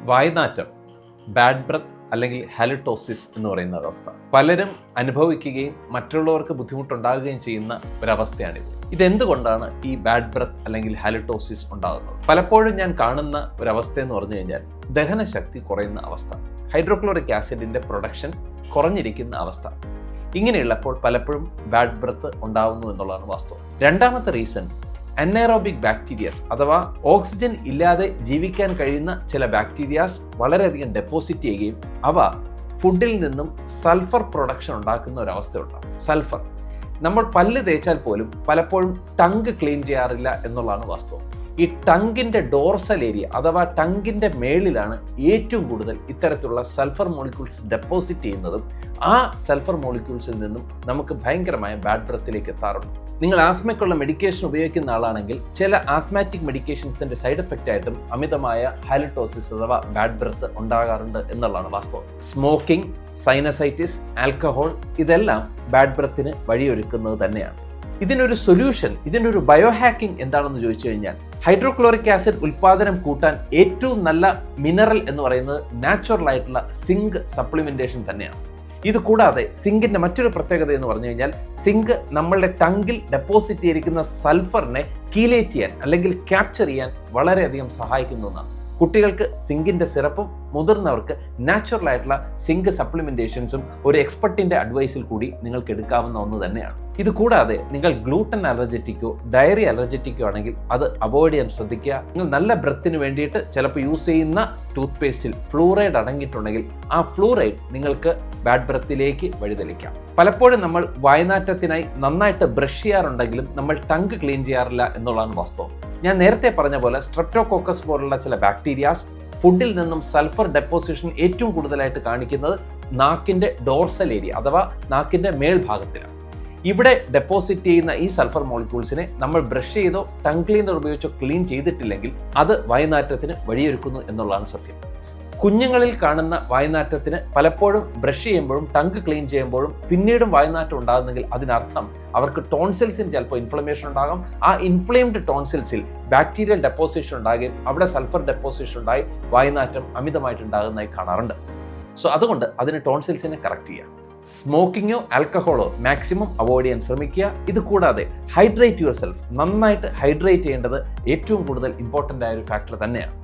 വായ്നാറ്റം, bad breath അല്ലെങ്കിൽ halitosis എന്ന് പറയുന്ന അവസ്ഥ പലരും അനുഭവിക്കുകയും മറ്റുള്ളവർക്ക് ബുദ്ധിമുട്ടുണ്ടാകുകയും ചെയ്യുന്ന ഒരവസ്ഥയാണിത്. ഇതെന്തുകൊണ്ടാണ് ഈ ബാഡ് ബ്രത്ത് അല്ലെങ്കിൽ ഹാലിറ്റോസിസ് ഉണ്ടാകുന്നത്? പലപ്പോഴും ഞാൻ കാണുന്ന ഒരവസ്ഥ എന്ന് പറഞ്ഞു കഴിഞ്ഞാൽ ദഹനശക്തി കുറയുന്ന അവസ്ഥ, ഹൈഡ്രോക്ലോറിക് ആസിഡിന്റെ പ്രൊഡക്ഷൻ കുറഞ്ഞിരിക്കുന്ന അവസ്ഥ. ഇങ്ങനെയുള്ളപ്പോൾ പലപ്പോഴും ബാഡ് ബ്രത്ത് ഉണ്ടാകുന്നു എന്നുള്ളതാണ് വാസ്തവം. രണ്ടാമത്തെ റീസൺ, അനൈറോബിക് ബാക്ടീരിയാസ് അഥവാ ഓക്സിജൻ ഇല്ലാതെ ജീവിക്കാൻ കഴിയുന്ന ചില ബാക്ടീരിയാസ് വളരെയധികം ഡെപ്പോസിറ്റ് ചെയ്യുകയും അവ ഫുഡിൽ നിന്നും സൾഫർ പ്രൊഡക്ഷൻ ഉണ്ടാക്കുന്ന ഒരവസ്ഥയുണ്ടാകും. സൾഫർ നമ്മൾ പല്ല് തേച്ചാൽ പോലും പലപ്പോഴും ടങ്ക് ക്ലീൻ ചെയ്യാറില്ല എന്നുള്ളതാണ് വാസ്തവം. ഈ ടങ്കിന്റെ ഡോർസൽ ഏരിയ അഥവാ ടങ്കിന്റെ മേളിലാണ് ഏറ്റവും കൂടുതൽ ഇത്തരത്തിലുള്ള സൾഫർ മോളിക്യൂൾസ് ഡെപ്പോസിറ്റ് ചെയ്യുന്നതും ആ സൾഫർ മോളിക്യൂൾസിൽ നിന്നും നമുക്ക് ഭയങ്കരമായ ബാഡ് ബ്രത്തിലേക്ക് എത്താറുണ്ട്. നിങ്ങൾ ആസ്മയ്ക്കുള്ള മെഡിക്കേഷൻ ഉപയോഗിക്കുന്ന ആളാണെങ്കിൽ ചില ആസ്മാറ്റിക് മെഡിക്കേഷൻസിന്റെ സൈഡ് എഫക്റ്റ് ആയിട്ടും അമിതമായ ഹാലിറ്റോസിസ് അഥവാ ബാഡ് ബ്രത്ത് ഉണ്ടാകാറുണ്ട് എന്നുള്ളതാണ് വാസ്തവം. സ്മോക്കിംഗ്, സൈനസൈറ്റിസ്, ആൽക്കഹോൾ ഇതെല്ലാം ബാഡ് ബ്രത്തിന് വഴിയൊരുക്കുന്നത് തന്നെയാണ്. ഇതിനൊരു സൊല്യൂഷൻ, ഇതിനൊരു ബയോഹാക്കിംഗ് എന്താണെന്ന് ചോദിച്ചു കഴിഞ്ഞാൽ ഹൈഡ്രോക്ലോറിക് ആസിഡ് ഉൽപാദനം കൂട്ടാൻ ഏറ്റവും നല്ല മിനറൽ എന്ന് പറയുന്നത് നാച്ചുറൽ ആയിട്ടുള്ള സിങ്ക് സപ്ലിമെന്റേഷൻ തന്നെയാണ്. ഇത് കൂടാതെ സിങ്കിന്റെ മറ്റൊരു പ്രത്യേകത എന്ന് പറഞ്ഞു കഴിഞ്ഞാൽ സിങ്ക് നമ്മളുടെ ടങ്കിൽ ഡെപ്പോസിറ്റ് ചെയ്തിരിക്കുന്ന സൾഫറിനെ കീലേറ്റ് ചെയ്യാൻ അല്ലെങ്കിൽ ക്യാപ്ചർ ചെയ്യാൻ വളരെയധികം സഹായിക്കുന്നു എന്നാണ്. കുട്ടികൾക്ക് സിങ്കിന്റെ സിറപ്പും മുതിർന്നവർക്ക് നാച്ചുറൽ ആയിട്ടുള്ള സിങ്ക് സപ്ലിമെന്റേഷൻസും ഒരു എക്സ്പെർട്ടിന്റെ അഡ്വൈസിൽ കൂടി നിങ്ങൾക്ക് എടുക്കാവുന്ന ഒന്ന് തന്നെയാണ്. ഇത് കൂടാതെ നിങ്ങൾ ഗ്ലൂട്ടൻ അലർജറ്റിക്കോ ഡയറി അലർജറ്റിക്കോ ആണെങ്കിൽ അത് അവോയ്ഡ് ചെയ്യാൻ ശ്രദ്ധിക്കുക. നിങ്ങൾ നല്ല ബ്രത്തിന് വേണ്ടിയിട്ട് ചിലപ്പോൾ യൂസ് ചെയ്യുന്ന ടൂത്ത് പേസ്റ്റിൽ ഫ്ലൂറൈഡ് അടങ്ങിയിട്ടുണ്ടെങ്കിൽ ആ ഫ്ലൂറൈഡ് നിങ്ങൾക്ക് ബാഡ് ബ്രത്തിലേക്ക് വഴിതെളിക്കാം. പലപ്പോഴും നമ്മൾ വായ്നാറ്റത്തിനായി നന്നായിട്ട് ബ്രഷ് ചെയ്യാറുണ്ടെങ്കിലും നമ്മൾ ടങ്ക് ക്ലീൻ ചെയ്യാറില്ല എന്നുള്ളതാണ് വാസ്തവം. ഞാൻ നേരത്തെ പറഞ്ഞ പോലെ സ്ട്രെപ്റ്റോകോക്കസ് പോലുള്ള ചില ബാക്ടീരിയാസ് ഫുഡിൽ നിന്നും സൾഫർ ഡെപ്പോസിഷൻ ഏറ്റവും കൂടുതലായിട്ട് കാണിക്കുന്നത് നാക്കിന്റെ ഡോർസൽ ഏരിയ അഥവാ നാക്കിന്റെ മേൽഭാഗത്തിലാണ്. ഇവിടെ ഡെപ്പോസിറ്റ് ചെയ്യുന്ന ഈ സൾഫർ മോളിക്യൂൾസിനെ നമ്മൾ ബ്രഷ് ചെയ്തോ ടങ് ക്ലീനർ ഉപയോഗിച്ചോ ക്ലീൻ ചെയ്തിട്ടില്ലെങ്കിൽ അത് വായ്നാറ്റത്തിന് വഴിയൊരുക്കുന്നു എന്നുള്ളതാണ് സത്യം. കുഞ്ഞുങ്ങളിൽ കാണുന്ന വായ്നാറ്റത്തിന് പലപ്പോഴും ബ്രഷ് ചെയ്യുമ്പോഴും ടങ്ക് ക്ലീൻ ചെയ്യുമ്പോഴും പിന്നീടും വായ്നാറ്റം ഉണ്ടാകുന്നെങ്കിൽ അതിനർത്ഥം അവർക്ക് ടോൺസിൽസിന് ചിലപ്പോൾ ഇൻഫ്ലമേഷൻ ഉണ്ടാകും. ആ ഇൻഫ്ലെയിംഡ് ടോൺസിൽസിൽ ബാക്ടീരിയൽ ഡെപ്പോസിഷൻ ഉണ്ടാകുകയും അവിടെ സൾഫർ ഡെപ്പോസിഷൻ ഉണ്ടായി വായ്നാറ്റം അമിതമായിട്ടുണ്ടാകുന്നതായി കാണാറുണ്ട്. സോ അതുകൊണ്ട് അതിന് ടോൺസിൽസിനെ കറക്റ്റ് ചെയ്യാം. സ്മോക്കിങ്ങോ ആൽക്കഹോളോ മാക്സിമം അവോയ്ഡ് ചെയ്യാൻ ശ്രമിക്കുക. ഇത് കൂടാതെ ഹൈഡ്രേറ്റ് യുവർ സെൽഫ്, നന്നായിട്ട് ഹൈഡ്രേറ്റ് ചെയ്യേണ്ടത് ഏറ്റവും കൂടുതൽ ഇമ്പോർട്ടൻ്റ് ആയ ഒരു ഫാക്ടർ തന്നെയാണ്.